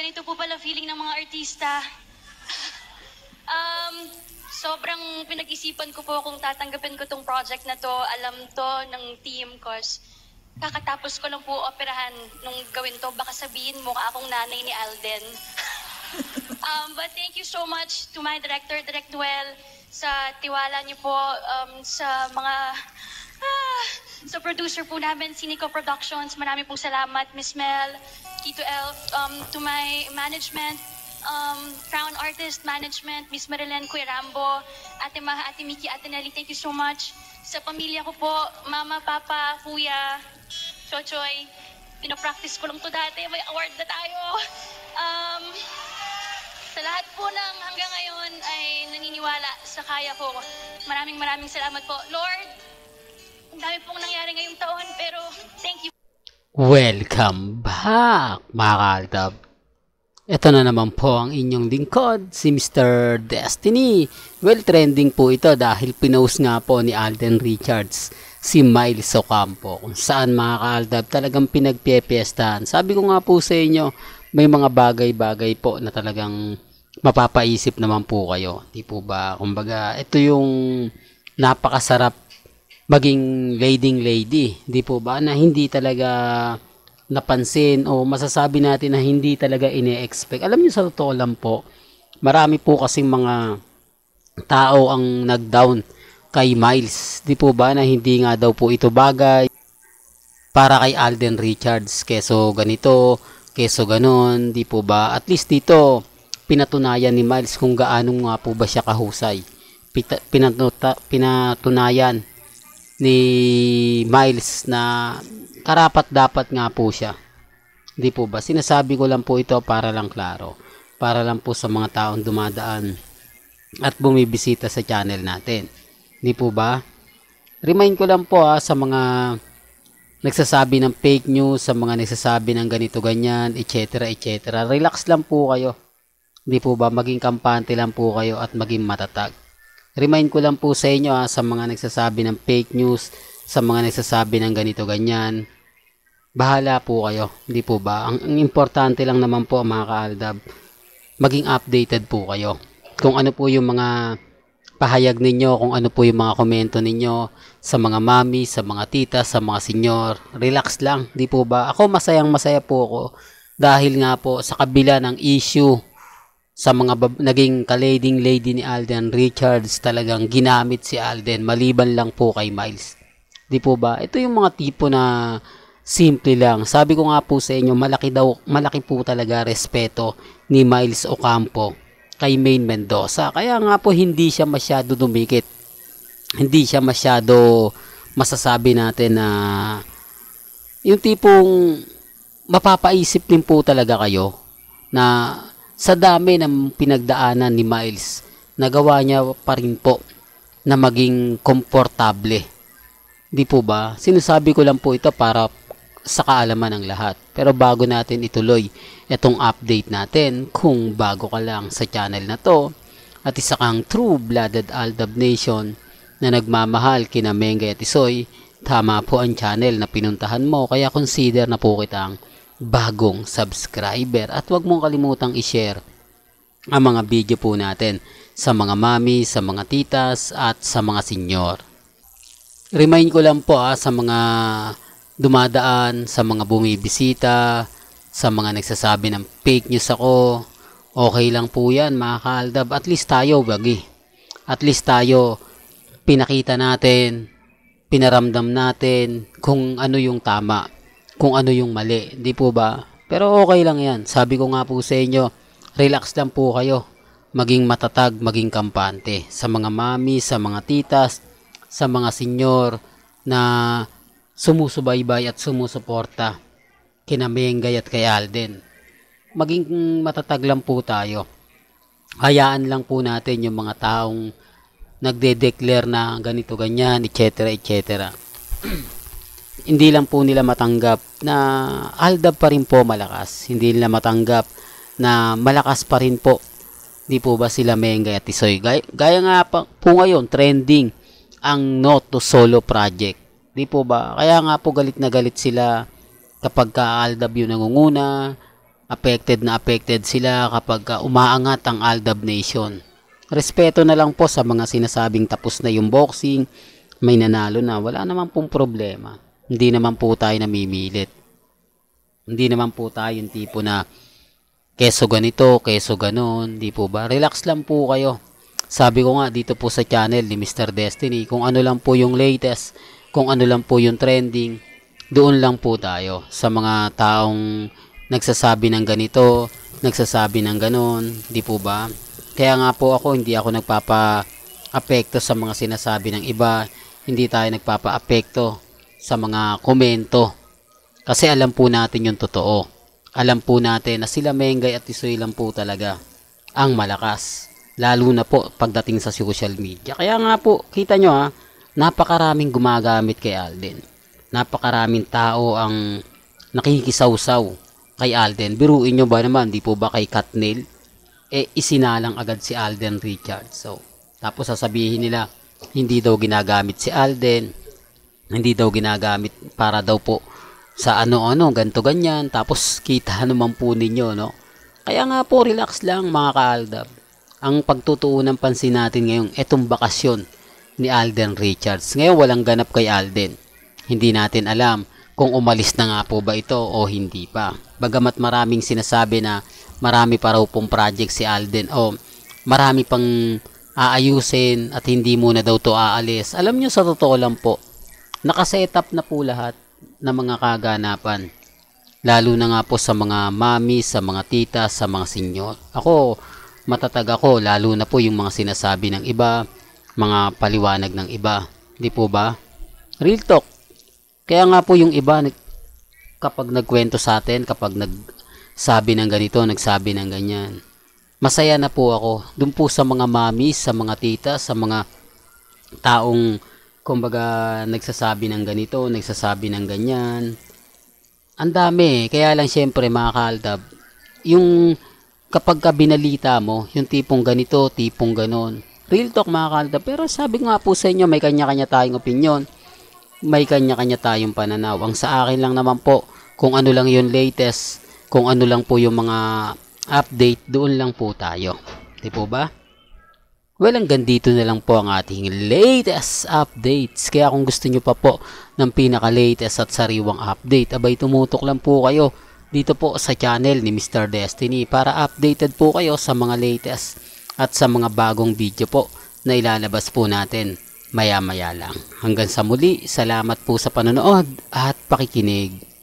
ganito po pala feeling ng mga artista. Sobrang pinag-isipan ko po kung tatanggapin ko tong project na to. Alam to ng team cause kakatapos ko lang po operahan nung gawin to. Baka sabihin mo akong nanay ni Alden. But thank you so much to my director, Direk Duel, sa tiwala niyo po, sa mga sa producer po namin, Sinico Productions. Marami pong salamat, Miss Mel, Tito Elf, to my management, Crown Artist Management, Miss Marilyn Cuerambo, Ate Maha, Ate Miki, Ate Nelly, thank you so much. Sa pamilya ko po, Mama, Papa, Kuya, Chochoy, pinapractice ko lang to dati, may award na tayo. Sa lahat po ng hanggang ngayon ay naniniwala sa kaya ko. Maraming salamat po. Lord, ang dami pong nangyari ngayong taon, pero thank you. Welcome back, mga kaaldab. Ito na naman po ang inyong lingkod, si Mr. Destiny. Well, trending po ito dahil pinost nga po ni Alden Richards si Miles Ocampo, kung saan mga kaaldab talagang pinagpipiestahan. Sabi ko nga po sa inyo, may mga bagay-bagay po na talagang mapapaisip naman po kayo. Di po ba? Kumbaga, ito yung napakasarap maging leading lady. Di po ba? Na hindi talaga napansin o masasabi natin na hindi talaga ine-expect. Alam niyo, sa totoo lang po, marami po kasing mga tao ang nag-down kay Miles. Di po ba? Na hindi nga daw po ito bagay para kay Alden Richards. Keso ganito, keso ganon. Di po ba? At least dito, pinatunayan ni Miles kung gaano nga po ba siya kahusay. Pinatunayan ni Miles na karapat dapat nga po siya. Di po ba? Sinasabi ko lang po ito para lang klaro. Para lang po sa mga taong dumadaan at bumibisita sa channel natin. Di po ba? Remind ko lang po sa mga nagsasabi ng fake news, sa mga nagsasabi ng ganito ganyan, etc. etc. Relax lang po kayo. Di po ba? Maging kampante lang po kayo at maging matatag. Remind ko lang po sa inyo sa mga nagsasabi ng fake news, sa mga nagsasabi ng ganito ganyan. Bahala po kayo. Di po ba? Ang importante lang naman po mga kaaldab, maging updated po kayo. Kung ano po yung mga pahayag ninyo, kung ano po yung mga komento ninyo sa mga mami, sa mga tita, sa mga senyor. Relax lang. Di po ba? Ako masayang masaya po ako dahil nga po sa kabila ng issue sa mga naging ka-leading lady ni Alden Richards, talagang ginamit si Alden maliban lang po kay Miles. Di po ba? Ito yung mga tipo na simple lang. Sabi ko nga po sa inyo, malaki po talaga respeto ni Miles Ocampo kay Maine Mendoza. Kaya nga po hindi siya masyado dumikit. Hindi siya masyado masasabi natin na yung tipong mapapaisip din po talaga kayo na sa dami ng pinagdaanan ni Miles, nagawa niya pa rin po na maging komportable. Di po ba? Sinasabi ko lang po ito para sa kaalaman ng lahat. Pero bago natin ituloy itong update natin, kung bago ka lang sa channel na to at isa kang true-blooded Aldab Nation na nagmamahal kina Mengay at Isoy, tama po ang channel na pinuntahan mo, kaya consider na po kitang bagong subscriber at huwag mong kalimutang i-share ang mga video po natin sa mga mami, sa mga titas at sa mga senyor. Remind ko lang po sa mga dumadaan, sa mga bumibisita, sa mga nagsasabi ng fake news ako, okay lang po yan mga kaaldab. At least tayo bagi. At least tayo pinakita natin, pinaramdam natin kung ano yung tama, kung ano yung mali, di po ba? Pero okay lang yan. Sabi ko nga po sa inyo, relax lang po kayo. Maging matatag, maging kampante. Sa mga mami, sa mga titas, sa mga senyor na sumusubaybay at sumusuporta kina Mengay at kay Alden. Maging matatag lang po tayo. Hayaan lang po natin yung mga taong nagde-declare na ganito ganyan, etc. etc. Hindi lang po nila matanggap na Aldab pa rin po malakas. Hindi nila matanggap na malakas pa rin po. Di po ba sila Mengay at Isoy? Gaya nga po ngayon, trending ang Not to Solo Project. Di po ba? Kaya nga po galit na galit sila kapag ka Aldab yung nangunguna, affected sila kapag umaangat ang Aldab Nation. Respeto na lang po sa mga sinasabing tapos na yung boxing, may nanalo na, wala naman pong problema. Hindi naman po tayo namimilit. Hindi naman po tayo yung tipo na keso ganito, keso ganon, di po ba? Relax lang po kayo. Sabi ko nga dito po sa channel ni Mr. Destiny, kung ano lang po yung latest, kung ano lang po yung trending, doon lang po tayo sa mga taong nagsasabi ng ganito, nagsasabi ng ganon, di po ba? Kaya nga po ako, hindi ako nagpapa-apekto sa mga sinasabi ng iba, hindi tayo nagpapa-apekto sa mga komento. Kasi alam po natin yung totoo. Alam po natin na sila Mengay at Tisoy lang po talaga ang malakas. Lalo na po pagdating sa social media. Kaya nga po, kita nyo ha, napakaraming gumagamit kay Alden. Napakaraming tao ang nakikisawsaw kay Alden. Biruin nyo ba naman, di po ba kay Katnil? Isinalang agad si Alden Richards. So, tapos sasabihin nila, hindi daw ginagamit si Alden. Hindi daw ginagamit para daw po sa ano-ano, ganto ganyan. Tapos kita naman po ninyo, no? Kaya nga po, relax lang mga ka-Aldab. Ang pagtutuunan pansin natin ngayon, etong bakasyon ni Alden Richards. Ngayon walang ganap kay Alden. Hindi natin alam kung umalis na nga po ba ito o hindi pa. Bagamat maraming sinasabi na marami pa raw pong project si Alden o marami pang aayusin at hindi muna daw to aalis. Alam nyo, sa totoo lang po, nakasetup na po lahat ng mga kaganapan. Lalo na nga po sa mga mami, sa mga tita, sa mga senyor. Ako, matatag ako, lalo na po yung mga sinasabi ng iba, mga paliwanag ng iba. Di po ba? Real talk. Kaya nga po yung iba, kapag nagkwento sa atin, kapag nagsabi ng ganito, nagsabi ng ganyan, masaya na po ako. Doon po sa mga mami, sa mga tita, sa mga taong kumbaga nagsasabi ng ganito, nagsasabi ng ganyan. Ang dami. Kaya lang syempre mga ka-Aldab, yung kapag ka binalita mo, yung tipong ganito, tipong ganon. Real talk mga ka-Aldab. Pero sabi nga po sa inyo, may kanya-kanya tayong opinion. May kanya-kanya tayong pananaw. Ang sa akin lang naman po, kung ano lang yung latest, kung ano lang po yung mga update, doon lang po tayo. Di po ba? Well, hanggang dito na lang po ang ating latest updates. Kaya kung gusto nyo pa po ng pinaka-latest at sariwang update, abay tumutok lang po kayo dito po sa channel ni Mr. Destiny para updated po kayo sa mga latest at sa mga bagong video po na ilalabas po natin maya-maya lang. Hanggang sa muli, salamat po sa panonood at pakikinig.